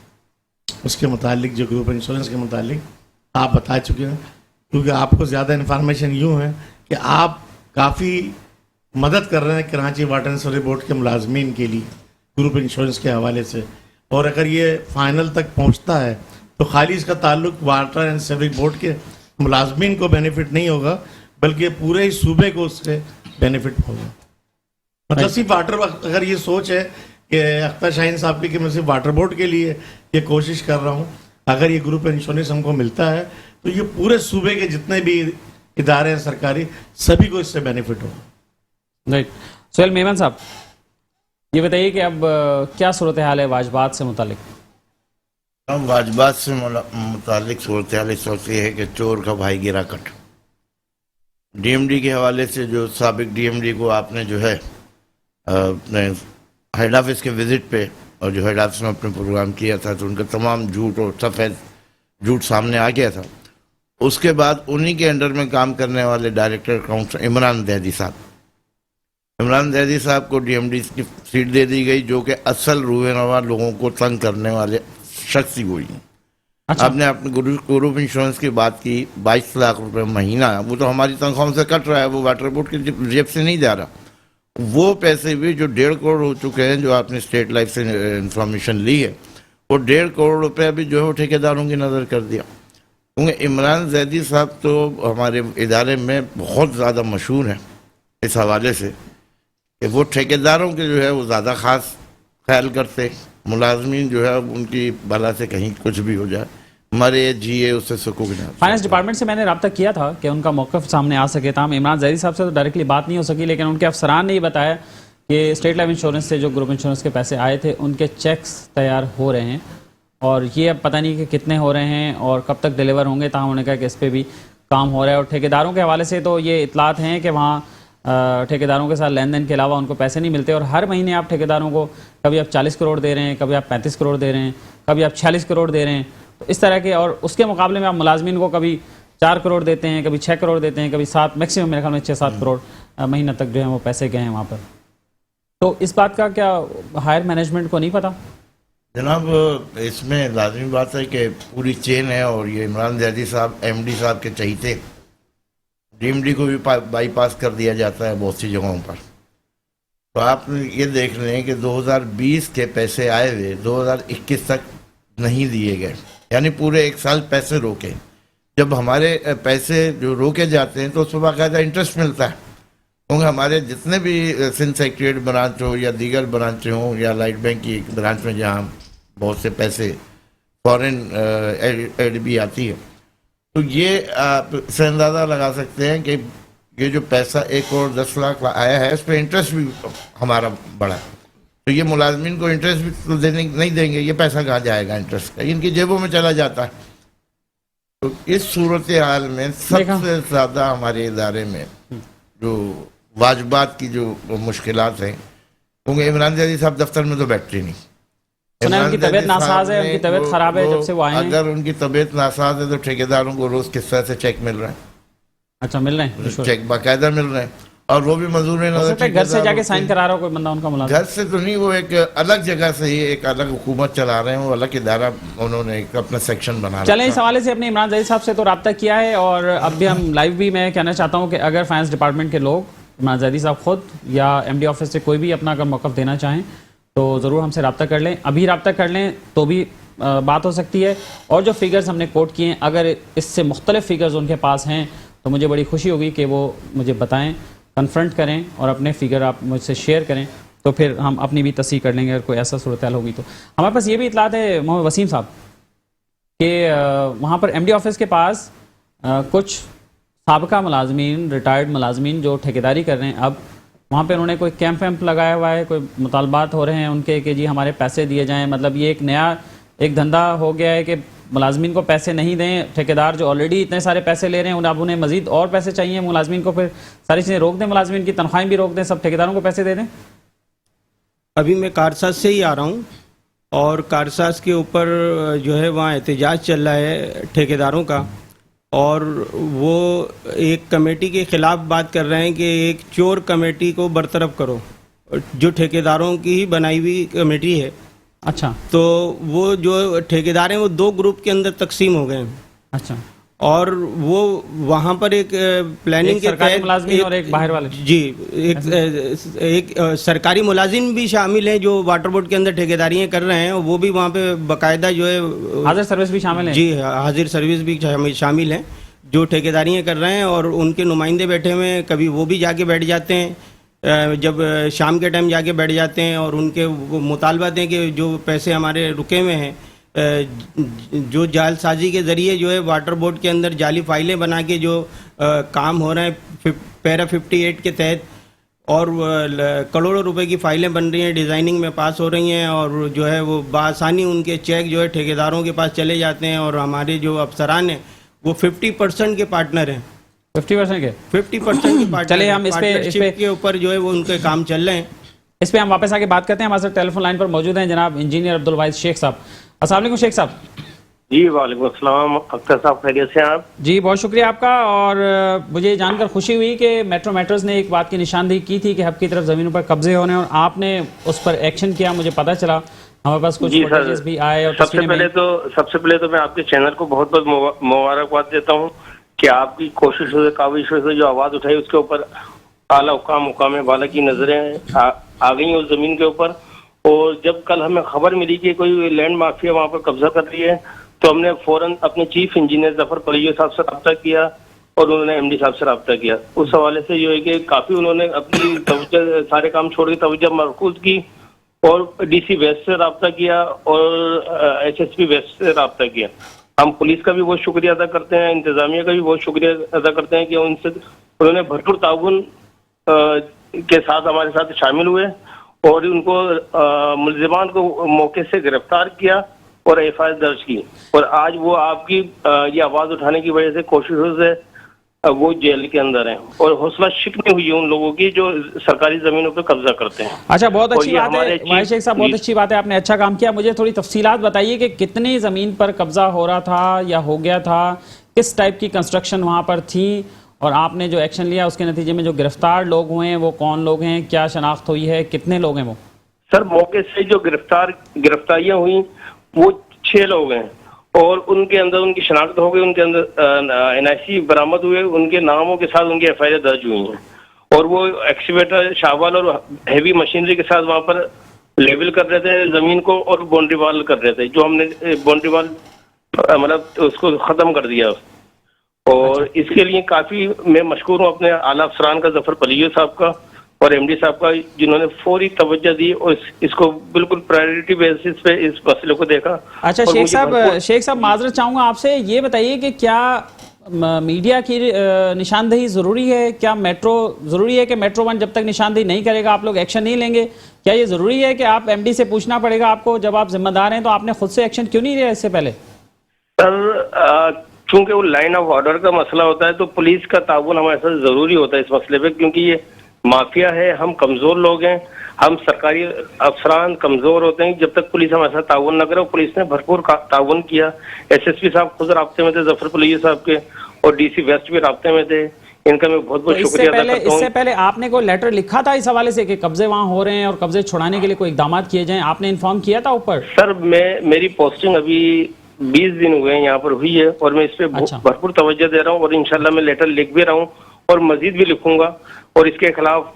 उसके मुतालिक जो ग्रुप इंश्योरेंस के मुतालिक आप बता चुके हैं, क्योंकि आपको ज़्यादा इन्फॉर्मेशन यूँ है कि आप काफ़ी मदद कर रहे हैं Karachi water and sewerage board के मुलाजमीन के लिए ग्रुप इंश्योरेंस के हवाले से। और अगर ये फाइनल तक पहुंचता है तो खाली इसका ताल्लुक वाटर एंड सीवरेज बोर्ड के मुलाजमीन को बेनिफिट नहीं होगा, बल्कि पूरे ही सूबे को उससे बेनिफिट होगा। मतलब सिर्फ वाटर, अगर ये सोच है कि अख्तर शाहीन साहब की कि मैं सिर्फ वाटर बोर्ड के लिए ये कोशिश कर रहा हूँ, अगर ये ग्रुप इंश्योरेंस हमको मिलता है तो ये पूरे सूबे के जितने भी इदारे हैं सरकारी, सभी को इससे बेनिफिट होगा। राइट। सोहेल मेमन साहब, ये बताइए कि अब क्या सूरत हाल है वाजबात से मुतालिक? हम वाजबात से मुतालिक सूरत हाल इस वक्त ये है कि चोर का भाई गिरा कट। ڈی ایم ڈی کے حوالے سے جو سابق ڈی ایم ڈی کو آپ نے جو ہے اپنے ہیڈ آفس کے وزٹ پہ اور جو ہیڈ آفس میں اپنے پروگرام کیا تھا تو ان کا تمام جھوٹ اور سفید جھوٹ سامنے آ گیا تھا. اس کے بعد انہی کے انڈر میں کام کرنے والے ڈائریکٹر کاؤنسل عمران زیدی صاحب کو ڈی ایم ڈی کی سیٹ دے دی گئی, جو کہ اصل روحانوا لوگوں کو تنگ کرنے والے شخص ہی ہوئی ہیں. آپ نے اپنے گروپ انشورنس کی بات کی, 22 لاکھ روپے مہینہ, وہ تو ہماری تنخواہوں سے کٹ رہا ہے, وہ واٹر بورڈ کی جیب سے نہیں جا رہا. وہ پیسے بھی جو 1.5 کروڑ ہو چکے ہیں, جو آپ نے اسٹیٹ لائف سے انفارمیشن لی ہے, وہ 1.5 کروڑ روپے بھی جو ہے وہ ٹھیکیداروں کی نظر کر دیا. کیونکہ عمران زیدی صاحب تو ہمارے ادارے میں بہت زیادہ مشہور ہیں اس حوالے سے کہ وہ ٹھیکیداروں کے جو ہے وہ زیادہ خاص خیال کرتے, ملازمین جو ہے ان کی بلا سے کہیں کچھ بھی ہو جائے مرے جیے اس سے سکوک نہ. فائنانس ڈپارٹمنٹ سے میں نے رابطہ کیا تھا کہ ان کا موقف سامنے آ سکے. تاہم عمران زیدی صاحب سے تو ڈائریکٹلی بات نہیں ہو سکی, لیکن ان کے افسران نے یہ بتایا کہ اسٹیٹ لائف انشورنس سے جو گروپ انشورنس کے پیسے آئے تھے ان کے چیکس تیار ہو رہے ہیں, اور یہ اب پتہ نہیں کہ کتنے ہو رہے ہیں اور کب تک ڈیلیور ہوں گے. تاہم انہوں نے کہا کہ اس پہ بھی کام ہو رہا ہے. اور ٹھیکیداروں کے حوالے سے تو یہ اطلاعات ہیں کہ وہاں ٹھیکیداروں کے ساتھ لین دین کے علاوہ ان کو پیسے نہیں ملتے, اور ہر مہینے آپ ٹھیکیداروں کو کبھی آپ 40 کروڑ دے رہے ہیں, کبھی آپ 35 کروڑ دے رہے ہیں, کبھی آپ 46 کروڑ دے رہے ہیں. تو اس طرح کے, اور اس کے مقابلے میں آپ ملازمین کو کبھی 4 کروڑ دیتے ہیں, کبھی 6 کروڑ دیتے ہیں, کبھی 7, میکسیمم میرے خیال میں 6-7 کروڑ مہینہ تک جو ہے وہ پیسے گئے ہیں وہاں پر. تو اس بات کا کیا ہائر مینجمنٹ کو نہیں پتا؟ جناب اس میں لازمی بات ہے کہ پوری چین ہے, اور یہ عمران زیدی صاحب ایم ڈی صاحب کے چہیتے, ڈی ایم ڈی کو بھی بائی پاس کر دیا جاتا ہے بہت سی جگہوں پر. تو آپ یہ دیکھ رہے ہیں کہ 2020 کے پیسے آئے ہوئے 2021 تک نہیں دیے گئے, یعنی پورے 1 سال پیسے روکے. جب ہمارے پیسے جو روکے جاتے ہیں تو اس پر باقاعدہ انٹرسٹ ملتا ہے, کیونکہ ہمارے جتنے بھی سندھ سیکریٹریٹ برانچ ہو یا دیگر برانچیں ہوں یا لائٹ بینک کی برانچ میں جہاں بہت سے پیسے فورن ایڈ بھی آتی ہے, تو یہ آپ سے اندازہ لگا سکتے ہیں کہ یہ جو پیسہ 1 کروڑ 10 لاکھ آیا ہے اس پہ انٹرسٹ بھی ہمارا بڑا ہے. تو یہ ملازمین کو انٹرسٹ بھی تو نہیں دیں گے, یہ پیسہ کہاں جائے گا انٹرسٹ کا, ان کی جیبوں میں چلا جاتا ہے. تو اس صورتحال میں سب سے زیادہ ہمارے ادارے میں جو واجبات کی جو مشکلات ہیں, کیونکہ عمران زیدی صاحب دفتر میں تو بیٹھتے نہیں. ان کی طبیعت ناساز ہے, ان کی طبیعت خراب ہے جب سے وہ آئے ہیں. اگر ان کی طبیعت ناساز ہے تو ٹھیکیداروں کو روز کس طرح سے چیک مل رہا ہے؟ اچھا مل رہے ہیں, چیک باقاعدہ مل رہے ہیں, اور وہ بھی مزدور گھر سے جا کے سائن کرا رہا ہو کوئی بندہ ان کا ملازم؟ گھر سے تو نہیں, وہ ایک الگ جگہ سے ہی ایک الگ حکومت چلا رہے ہیں, وہ الگ ادارہ انہوں نے ایک اپنا سیکشن بنا. چلیں اس حوالے سے اپنے عمران زیدی صاحب سے تو رابطہ کیا ہے, اور اب بھی ہم لائیو بھی میں کہنا چاہتا ہوں کہ اگر فائنانس ڈپارٹمنٹ کے لوگ عمران زیدی صاحب خود یا ایم ڈی آفس سے کوئی بھی اپنا اگر موقف دینا چاہیں تو ضرور ہم سے رابطہ کر لیں. ابھی رابطہ کر لیں تو بھی بات ہو سکتی ہے, اور جو فگرز ہم نے کوٹ کیے ہیں اگر اس سے مختلف فگرز ان کے پاس ہیں تو مجھے بڑی خوشی ہوگی کہ وہ مجھے بتائیں, کنفرنٹ کریں اور اپنے فگر آپ مجھ سے شیئر کریں, تو پھر ہم اپنی بھی تصحیح کر لیں گے اگر کوئی ایسا صورتحال ہوگی. تو ہمارے پاس یہ بھی اطلاعات ہے محمد وسیم صاحب کہ وہاں پر ایم ڈی آفس کے پاس کچھ سابقہ ملازمین, ریٹائرڈ ملازمین جو ٹھیکیداری کر رہے ہیں, اب وہاں پہ انہوں نے کوئی کیمپ ویمپ لگایا ہوا ہے, کوئی مطالبات ہو رہے ہیں ان کے کہ جی ہمارے پیسے دیے جائیں. مطلب یہ ایک نیا ایک دھندا ہو گیا ہے کہ ملازمین کو پیسے نہیں دیں, ٹھیکیدار جو آلریڈی اتنے سارے پیسے لے رہے ہیں اب انہیں مزید اور پیسے چاہیے, ملازمین کو پھر ساری چیزیں روک دیں, ملازمین کی تنخواہیں بھی روک دیں, سب ٹھیکیداروں کو پیسے دے دیں. ابھی میں کارساز سے ہی آ رہا ہوں, اور کارساز کے اوپر جو ہے وہاں احتجاج چل رہا ہے ٹھیکیداروں کا, اور وہ ایک کمیٹی کے خلاف بات کر رہے ہیں کہ ایک چور کمیٹی کو برطرف کرو, جو ٹھیکیداروں کی ہی بنائی ہوئی کمیٹی ہے. اچھا, تو وہ جو ٹھیکیدار ہیں وہ 2 گروپ کے اندر تقسیم ہو گئے ہیں. اچھا, اور وہ وہاں پر ایک پلاننگ کے تحت ملازمین اور ایک باہر والے, جی ایک سرکاری ملازم بھی شامل ہیں جو واٹر بورڈ کے اندر ٹھیکیداریاں کر رہے ہیں, وہ بھی وہاں پہ باقاعدہ جو ہے حاضر سروس بھی شامل ہیں. جی حاضر سروس بھی شامل ہیں جو ٹھیکیداریاں کر رہے ہیں, اور ان کے نمائندے بیٹھے ہوئے ہیں. کبھی وہ بھی جا کے بیٹھ جاتے ہیں, جب شام کے ٹائم جا کے بیٹھ جاتے ہیں, اور ان کے وہ مطالبات ہیں کہ جو پیسے ہمارے رکے ہوئے ہیں, جو جعل سازی کے ذریعے جو ہے واٹر بورڈ کے اندر جعلی فائلیں بنا کے جو کام ہو رہے ہیں پیرا 58 کے تحت, اور کروڑوں روپے کی فائلیں بن رہی ہیں, ڈیزائننگ میں پاس ہو رہی ہیں, اور جو ہے وہ بآسانی ان کے چیک جو ہے ٹھیکیداروں کے پاس چلے جاتے ہیں, اور ہمارے جو افسران ہیں وہ 50% کے پارٹنر ہیں. 50% के 50% की चलिए हम इस पे पार्टनरशिप के ऊपर जो है वो उनके काम चल रहे हैं। इस पे हम वापस आके बात करते हैं। हमारे साथ टेलीफोन लाइन पर मौजूद हैं जनाब इंजीनियर अब्दुल वाहिद शेख साहब। अस्सलाम वालेकुम शेख साहब। जी वालेकुम अस्सलाम। अख्तर साहब खैरियत से हैं आप? जी बहुत शुक्रिया आपका। और मुझे ये जानकर खुशी हुई कि मेट्रो मेटर्स ने एक बात की निशानदेही की थी कि हब की तरफ ज़मीनों पर कब्जे होने, और आपने उस पर एक्शन किया। मुझे पता चला, हमारे पास कुछ जी फुटेजेस सर, भी आए और सबसे पहले तो मैं आपके चैनल को बहुत बहुत मुबारकबाद देता हूँ कि आपकी कोशिशों से काविशों से जो आवाज़ उठाई उसके ऊपर आला हुकाम वाला की नज़रें आ गई उस ज़मीन के ऊपर। और जब कल हमें खबर मिली कि कोई लैंड माफिया वहाँ पर कब्जा कर रही है तो हमने फौरन अपने चीफ इंजीनियर जफर पलियो साहब से रब्ता किया और उन्होंने एमडी साहब से रब्ता किया। उस हवाले से जो है कि काफ़ी उन्होंने अपनी तवज्जो सारे काम छोड़ के तवज्जो मरकूज की और डीसी वेस्ट से रब्ता किया और एसएसपी वेस्ट से रब्ता किया। हम पुलिस का भी बहुत शुक्रिया अदा करते हैं, इंतजामिया का भी बहुत शुक्रिया अदा करते हैं कि उन्होंने भरपूर ताउन के साथ हमारे साथ शामिल हुए और उनको मुलजिमान को मौके से गिरफ्तार किया और एफआईआर दर्ज की। और आज वो आपकी ये आवाज़ उठाने की वजह से कोशिशों से वो जेल के अंदर हैं और हौसला शिकनी हुई है उन लोगों की जो सरकारी जमीनों पर कब्जा करते हैं। अच्छा, बहुत अच्छी बात है वाहिद शेख साहब, बहुत जी। अच्छी बात है, आपने अच्छा काम किया। मुझे थोड़ी तफसीलात बताइए कि कितनी ज़मीन पर कब्जा हो रहा था या हो गया था, किस टाइप की कंस्ट्रक्शन वहाँ पर थी, और आपने जो एक्शन लिया उसके नतीजे में जो गिरफ्तार लोग हुए हैं वो कौन लोग हैं, क्या शनाख्त हुई है, कितने लोग हैं वो? सर मौके से जो गिरफ्तारियां हुई वो 6 लोग हैं और उनके अंदर उनकी शनाख्त हो गई, उनके अंदर एनआईसी बरामद हुए, उनके नामों के साथ उनकी एफआईआर दर्ज हुई हैं और वो एक्सीवेटर शावल और हैवी मशीनरी के साथ वहाँ पर लेवल कर रहे थे ज़मीन को और बाउंड्री वॉल कर रहे थे, जो हमने बाउंड्री वॉल मतलब उसको ख़त्म कर दिया। और इसके लिए काफ़ी मैं मशकूर हूँ अपने आला अफसरान का, जफर पलियो साहब का और एमडी साहब का, जिन्होंने फौरी तवज्जो दी और इसको बिल्कुल प्रायोरिटी बेसिस पे इस मसले को देखा। अच्छा शेख साहब माजरत चाहूँगा आपसे, ये बताइए कि क्या मीडिया की निशानदेही ज़रूरी है? क्या मेट्रो ज़रूरी है कि मेट्रो वन जब तक निशानदेही नहीं करेगा आप लोग एक्शन नहीं लेंगे? क्या ये ज़रूरी है कि आप एमडी से पूछना पड़ेगा आपको, जब आप जिम्मेदार हैं तो आपने खुद से एक्शन क्यों नहीं लिया इससे पहले? सर चूंकि वो लाइन ऑफ ऑर्डर का मसला होता है तो पुलिस का ताउन हमारे साथ ज़रूरी होता है इस मसले पे, क्योंकि ये माफिया है, हम कमज़ोर लोग हैं, हम सरकारी अफसरान कमज़ोर होते हैं जब तक पुलिस हमारे साथ ताउन न करे। पुलिस ने भरपूर ताउन किया, एसएसपी साहब खुद राब्ते में थे जफर पलियो साहब के और डीसी वेस्ट भी राब्ते में थे, इनका मैं बहुत बहुत शुक्रिया अदा करता हूं। इससे पहले आपने कोई लेटर लिखा था इस हवाले से कि कब्जे वहाँ हो रहे हैं और कब्जे छुड़ाने के लिए कोई इकदाम किए जाएं, आपने इन्फॉर्म किया था ऊपर? सर मेरी पोस्टिंग अभी 20 दिन हुए हैं यहाँ पर हुई है और मैं इस पे भरपूर तवज्जो दे रहा हूँ और इंशाल्लाह मैं लेटर लिख भी रहा हूँ और मजीद भी लिखूंगा और इसके खिलाफ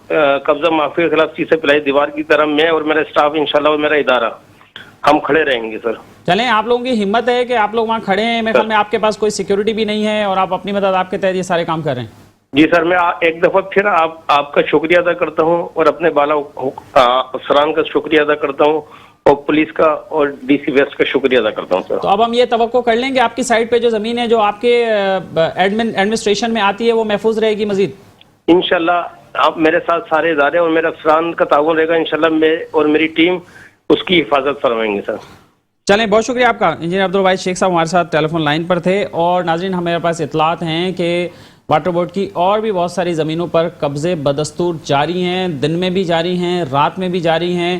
कब्जा माफिया के खिलाफ चीज़ें पिलाई दीवार की तरह मैं और मेरा स्टाफ इंशाल्लाह और मेरा इदारा हम खड़े रहेंगे। सर चलें, आप लोगों की हिम्मत है कि आप लोग वहाँ खड़े हैं। मेरे ख्याल में आपके पास कोई सिक्योरिटी भी नहीं है और आप अपनी मदद आपके तहत ये सारे काम कर रहे हैं। जी सर, मैं एक दफ़ा फिर आपका शुक्रिया अदा करता हूँ और अपने बाला अफसरान का शुक्रिया अदा करता हूँ और पुलिस का और डीसी वेस्ट का शुक्रिया अदा करता हूँ सर। तो अब हम ये तवक्को कर लेंगे आपकी साइड पे जो ज़मीन है जो आपके एडमिनिस्ट्रेशन में आती है वो महफूज रहेगी मजीद? इंशाल्लाह आप मेरे साथ सारे इदारे और मेरे अफसरान का ताउन रहेगा, इंशाल्लाह मैं और मेरी टीम उसकी हिफाजत फरमाएंगे सर। चलें, बहुत शुक्रिया आपका। इंजीनियर अब्दुल वाहिद शेख साहब हमारे साथ टेलीफोन लाइन पर थे। और नाज़रीन, हमारे पास इतलात हैं कि वाटर बोर्ड की और भी बहुत सारी ज़मीनों पर कब्ज़े बदस्तूर जारी हैं, दिन में भी जारी हैं, रात में भी जारी हैं।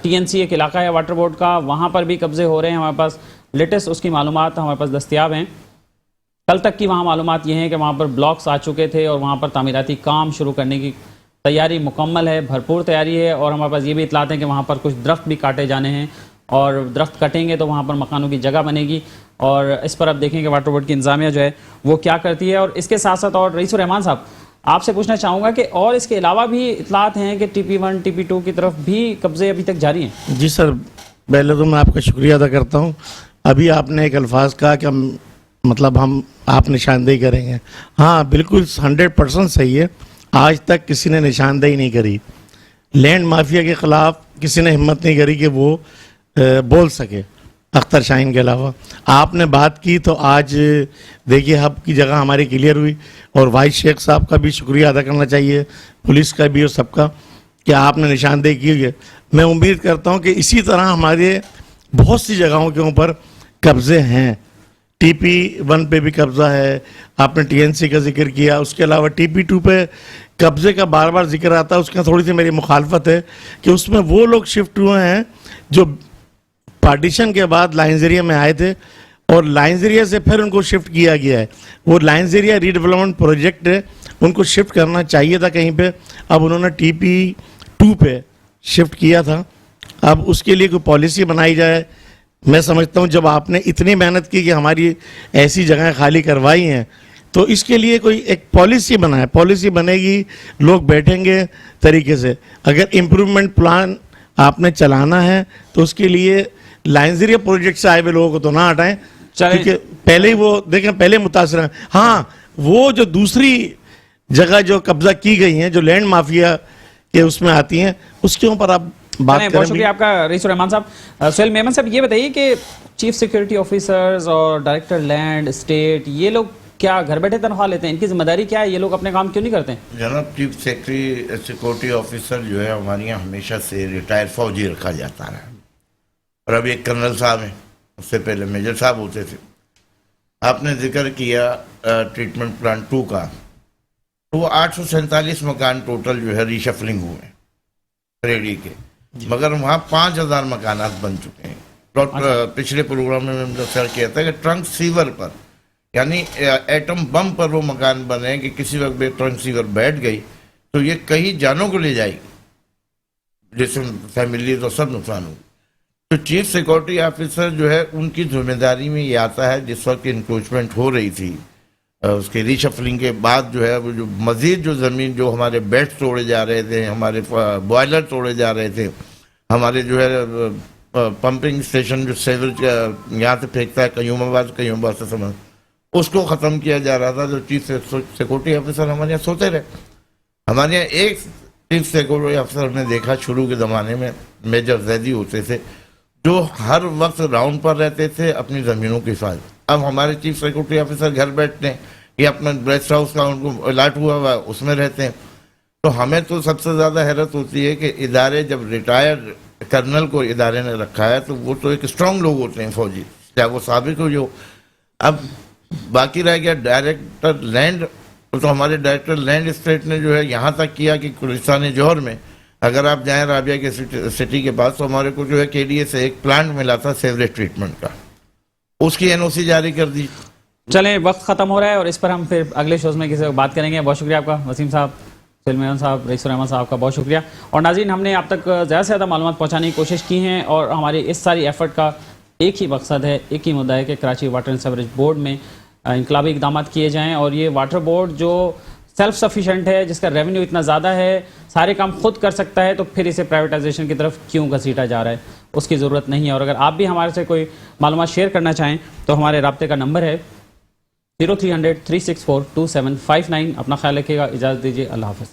TNC एक इलाका है वाटर बोर्ड का, वहाँ पर भी कब्ज़े हो रहे हैं। हमारे पास लेटेस्ट उसकी मालूमात हमारे पास दस्तियाब हैं। कल तक की वहाँ मालूमात ये हैं कि वहाँ पर ब्लॉक्स आ चुके थे और वहाँ पर तामीराती काम शुरू करने की तैयारी मुकम्मल है, भरपूर तैयारी है। और हमारे पास ये भी इतलात हैं कि वहाँ पर कुछ दरख्त भी काटे जाने हैं और दरख्त कटेंगे तो वहाँ पर मकानों की जगह बनेगी। और इस पर अब देखेंगे वाटर बोर्ड की इंतजामिया जो है वो क्या करती है। और इसके साथ साथ और रईस रहमान साहब, आपसे पूछना चाहूँगा कि और इसके अलावा भी इतलात हैं कि TP1 TP2 की तरफ भी कब्ज़े अभी तक जारी हैं? जी सर, पहले तो मैं आपका शुक्रिया अदा करता हूँ। अभी आपने एक अल्फाज कहा कि हम आप निशानदेही करेंगे। हाँ बिल्कुल 100% सही है। आज तक किसी ने निशानदेही नहीं करी, लैंड माफिया के ख़िलाफ़ किसी ने हिम्मत नहीं करी कि वो बोल सके अख्तर शाहीन के अलावा। आपने बात की तो आज देखिए हब की जगह हमारी क्लियर हुई। और वाहिद शेख साहब का भी शुक्रिया अदा करना चाहिए, पुलिस का भी और सबका, कि आपने निशानदेही की है। मैं उम्मीद करता हूँ कि इसी तरह हमारे बहुत सी जगहों के ऊपर कब्ज़े हैं, TP1 पे भी कब्जा है, आपने TNC का जिक्र किया, उसके अलावा TP2 पे कब्जे का बार बार जिक्र आता है. उसका थोड़ी सी मेरी मुखालफत है कि उसमें वो लोग शिफ्ट हुए हैं जो पार्टीशन के बाद लाइन्स एरिया में आए थे और लाइन्स एरिया से फिर उनको शिफ्ट किया गया है. वो लाइन्स एरिया रीडेवलपमेंट प्रोजेक्ट है, उनको शिफ्ट करना चाहिए था कहीं पे, अब उन्होंने TP2 पे शिफ्ट किया था. अब उसके लिए कोई पॉलिसी बनाई जाए. मैं समझता हूँ जब आपने इतनी मेहनत की कि हमारी ऐसी जगहें खाली करवाई हैं तो इसके लिए कोई एक पॉलिसी बनाए. पॉलिसी बनेगी, लोग बैठेंगे तरीके से. अगर इम्प्रूवमेंट प्लान आपने चलाना है तो उसके लिए लाइन्स एरिया प्रोजेक्ट से आए हुए लोगों को तो ना हटाएं, क्योंकि पहले ही वो देखें पहले मुतासर हैं. हाँ, वो जो दूसरी जगह जो कब्जा की गई हैं, जो लैंड माफिया के उसमें आती हैं, उसके ऊपर आप बात करें. बहुत शुक्रिया आपका रईसुर रहमान साहब. सुहेल मेमन साहब, ये बताइए कि चीफ सिक्योरिटी ऑफिसर्स और डायरेक्टर लैंड स्टेट, ये लोग क्या घर बैठे तनख्वाह लेते हैं? इनकी जिम्मेदारी क्या है? ये लोग अपने काम क्यों नहीं करते हैं? जनाब, चीफ सेक्रेटरी सिक्योरिटी ऑफिसर जो है हमारे यहाँ हमेशा से रिटायर्ड फौजी रखा जाता है. और अब एक कर्नल साहब हैं, उससे पहले मेजर साहब होते थे. आपने जिक्र किया ट्रीटमेंट प्लांट 2 का, तो 847 मकान टोटल जो है रीशफलिंग हुए रेडी के, मगर वहाँ 5000 मकानात बन चुके हैं. पिछले प्रोग्राम में हमने सर किया था कि ट्रंक सीवर पर, यानी एटम बम पर वो मकान बने कि किसी वक्त भी ट्रंक सीवर बैठ गई तो ये कई जानों को ले जाएगी, जैसे फैमिली तो सब नुकसान होगा. तो चीफ सिक्योरिटी ऑफिसर जो है उनकी जिम्मेदारी में ये आता है. जिस वक्त इंक्रोचमेंट हो रही थी, उसके रीशफलिंग के बाद जो है वो जो मजीद जो ज़मीन, जो हमारे बेड्स तोड़े जा रहे थे, हमारे बॉयलर तोड़े जा रहे थे, हमारे जो है पंपिंग स्टेशन जो सेवरेज यहाँ से फेंकता है कयूमाबाद से समझ, उसको ख़त्म किया जा रहा था. तो चीफ सिक्योरिटी ऑफिसर हमारे यहाँ सोते रहे. हमारे यहाँ एक चीफ सिक्योरिटी ऑफिसर ने देखा शुरू के ज़माने में, मेजर जैदी होते थे, जो हर वक्त राउंड पर रहते थे अपनी ज़मीनों की हिफाजत. अब हमारे चीफ सिक्योरिटी ऑफिसर घर बैठते हैं या अपना रेस्ट हाउस का उनको अलाट हुआ हुआ उसमें रहते हैं. तो हमें तो सबसे ज़्यादा हैरत होती है कि इदारे, जब रिटायर्ड कर्नल को इदारे ने रखा है तो वो तो एक स्ट्रॉन्ग लोग होते हैं फौजी, चाहे वो साबिक हो जो. अब बाकी रह गया डायरेक्टर लैंड, तो हमारे डायरेक्टर लैंड स्टेट ने जो है यहाँ तक किया कि कुलिस्तान जौहर में अगर आप जाएँ राबिया के सिटी के पास, तो हमारे को जो है KDA से एक प्लांट मिला था सेवरेज ट्रीटमेंट का, उसकी NOC जारी कर दी. चलें, वक्त ख़त्म हो रहा है और इस पर हम फिर अगले शोज़ में किसी को बात करेंगे. बहुत शुक्रिया आपका वसीम साहब, सुहेल मेमन साहब, रईसुर रहमान साहब का बहुत शुक्रिया. और नाज़रीन, हमने आप तक ज़्यादा से ज़्यादा मालूमात पहुँचाने की कोशिश की हैं और हमारी इस सारी एफर्ट का एक ही मकसद है, एक ही मुद्दा है कि Karachi water and sewerage board में इनकलाबी इक़दाम किए जाएँ. और ये वाटर बोर्ड जो सेल्फ सफिशेंट है, जिसका रेवेन्यू इतना ज़्यादा है, सारे काम खुद कर सकता है, तो फिर इसे प्राइवेटाइजेशन की तरफ क्यों घसीटा जा रहा है? उसकी ज़रूरत नहीं है. और अगर आप भी हमारे से कोई मालूमात शेयर करना चाहें तो हमारे राब्ते का नंबर है 0300 364 2759. अपना ख्याल रखिएगा, इजाज़त दीजिए, अल्लाह हाफ़िज़.